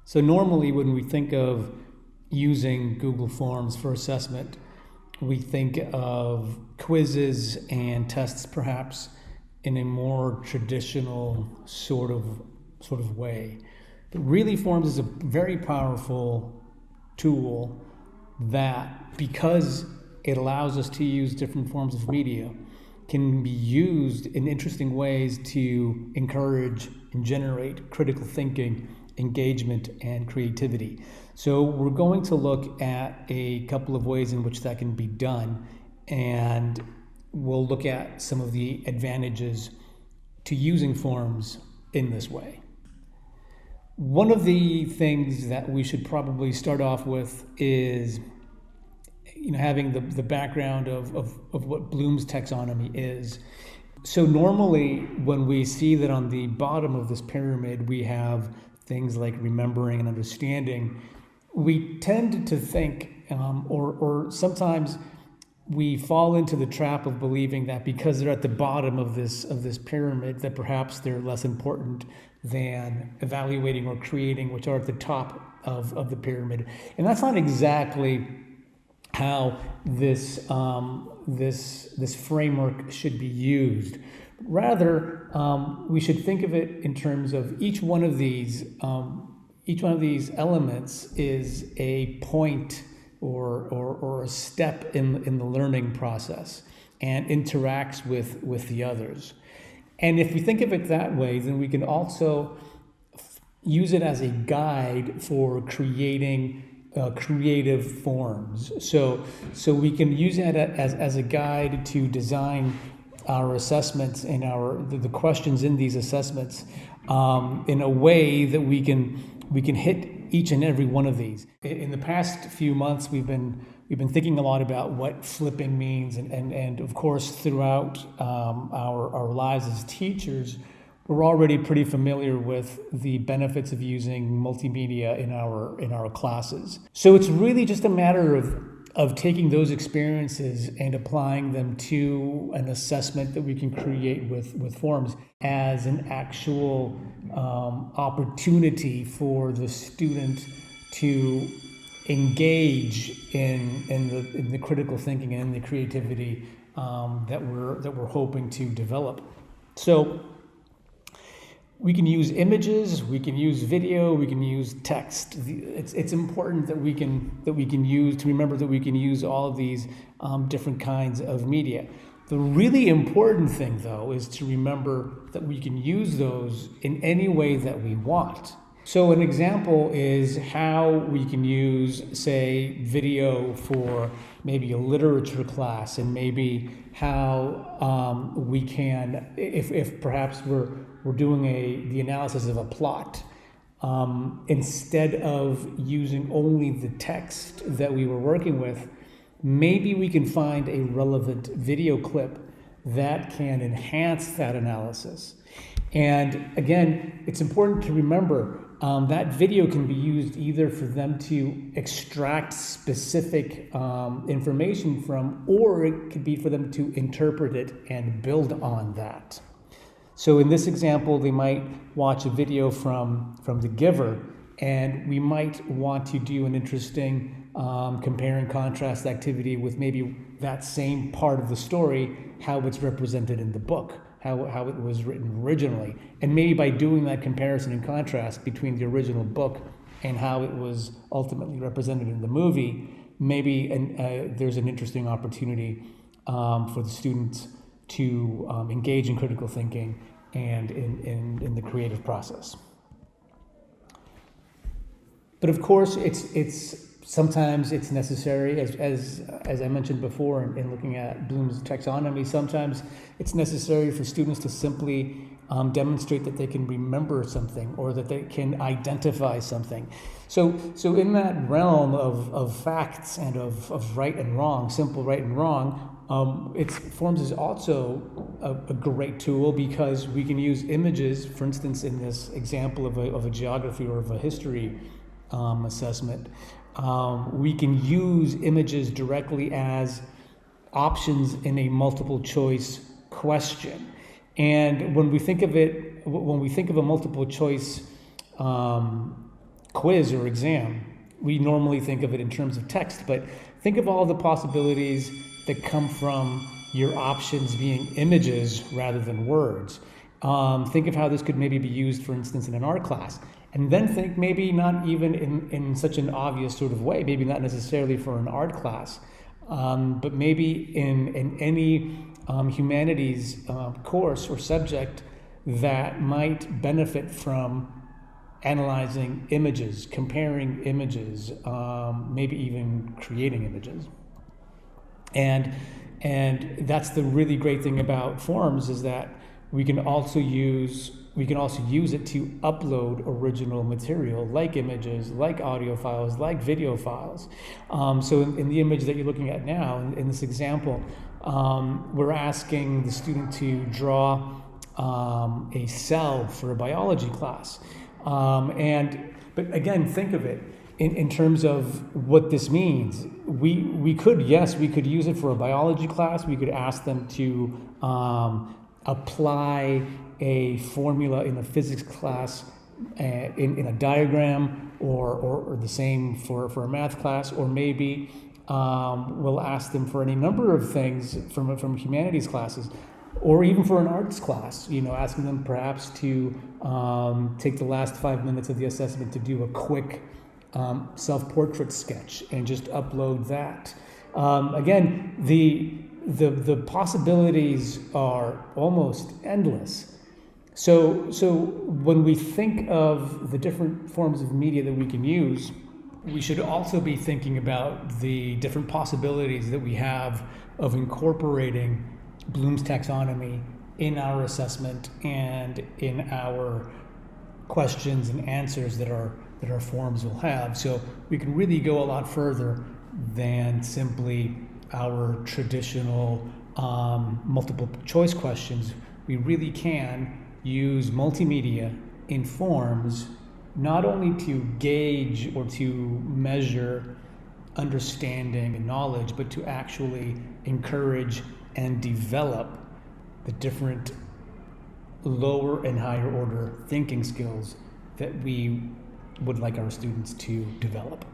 So normally when we think of using Google Forms for assessment, we think of quizzes and tests perhaps in a more traditional sort of way. But really Forms is a very powerful tool that, because it allows us to use different forms of media, can be used in interesting ways to encourage and generate critical thinking, engagement, and creativity. So we're going to look at a couple of ways in which that can be done, and we'll look at some of the advantages to using Forms in this way. One of the things that we should probably start off with is having the background of what Bloom's taxonomy is. So normally when we see that on the bottom of this pyramid we have things like remembering and understanding, we tend to think, or sometimes we fall into the trap of believing that because they're at the bottom of this pyramid, that perhaps they're less important than evaluating or creating, which are at the top of the pyramid. And that's not exactly how this framework should be used. Rather, we should think of it in terms of each one of these elements is a point or a step in the learning process and interacts with the others. And if we think of it that way, then we can also use it as a guide for creating creative forms. So we can use it as a guide to design our assessments and the questions in these assessments in a way that we can hit each and every one of these. In the past few months, we've been thinking a lot about what flipping means, and of course throughout our lives as teachers, we're already pretty familiar with the benefits of using multimedia in our classes. So it's really just a matter of taking those experiences and applying them to an assessment that we can create with Forms as an actual opportunity for the student to engage in the critical thinking and the creativity that we're hoping to develop. So we can use images, we can use video, we can use text. It's important that we can use all of these different kinds of media. The really important thing, though, is to remember that we can use those in any way that we want. So an example is how we can use, say, video for maybe a literature class, and maybe how we can, if perhaps we're doing the analysis of a plot, instead of using only the text that we were working with, maybe we can find a relevant video clip that can enhance that analysis. And again, it's important to remember that video can be used either for them to extract specific information from, or it could be for them to interpret it and build on that. So in this example, they might watch a video from The Giver, and we might want to do an interesting compare and contrast activity with maybe that same part of the story, how it's represented in the book, how it was written originally. And maybe by doing that comparison and contrast between the original book and how it was ultimately represented in the movie, maybe there's an interesting opportunity for the students to engage in critical thinking and in the creative process. But of course, sometimes it's necessary, as I mentioned before in looking at Bloom's taxonomy, sometimes it's necessary for students to simply demonstrate that they can remember something, or that they can identify something. So in that realm of facts and of right and wrong, simple right and wrong, Forms is also a great tool, because we can use images, for instance, in this example of a geography or of a history assessment. We can use images directly as options in a multiple choice question. And when we think of a multiple choice quiz or exam. We normally think of it in terms of text, but think of all the possibilities that come from your options being images rather than words. Think of how this could maybe be used, for instance, in an art class. And then think maybe not even in such an obvious sort of way, maybe not necessarily for an art class, but maybe in any humanities course or subject that might benefit from analyzing images, comparing images, maybe even creating images. And that's the really great thing about forums, is that we can also use it to upload original material, like images, like audio files, like video files. So in the image that you're looking at now, in this example, we're asking the student to draw a cell for a biology class. But again, think of it in terms of what this means. We could use it for a biology class. We could ask them to apply a formula in a physics class in a diagram, or the same for a math class, or maybe we'll ask them for any number of things from humanities classes, or even for an arts class, asking them perhaps to take the last 5 minutes of the assessment to do a quick self-portrait sketch and just upload that. Again, the possibilities are almost endless. So when we think of the different forms of media that we can use, we should also be thinking about the different possibilities that we have of incorporating Bloom's taxonomy in our assessment and in our questions and answers that our forums will have. So we can really go a lot further than simply our traditional multiple choice questions. We really can use multimedia in forms not only to gauge or to measure understanding and knowledge, but to actually encourage and develop the different lower and higher order thinking skills that we would like our students to develop.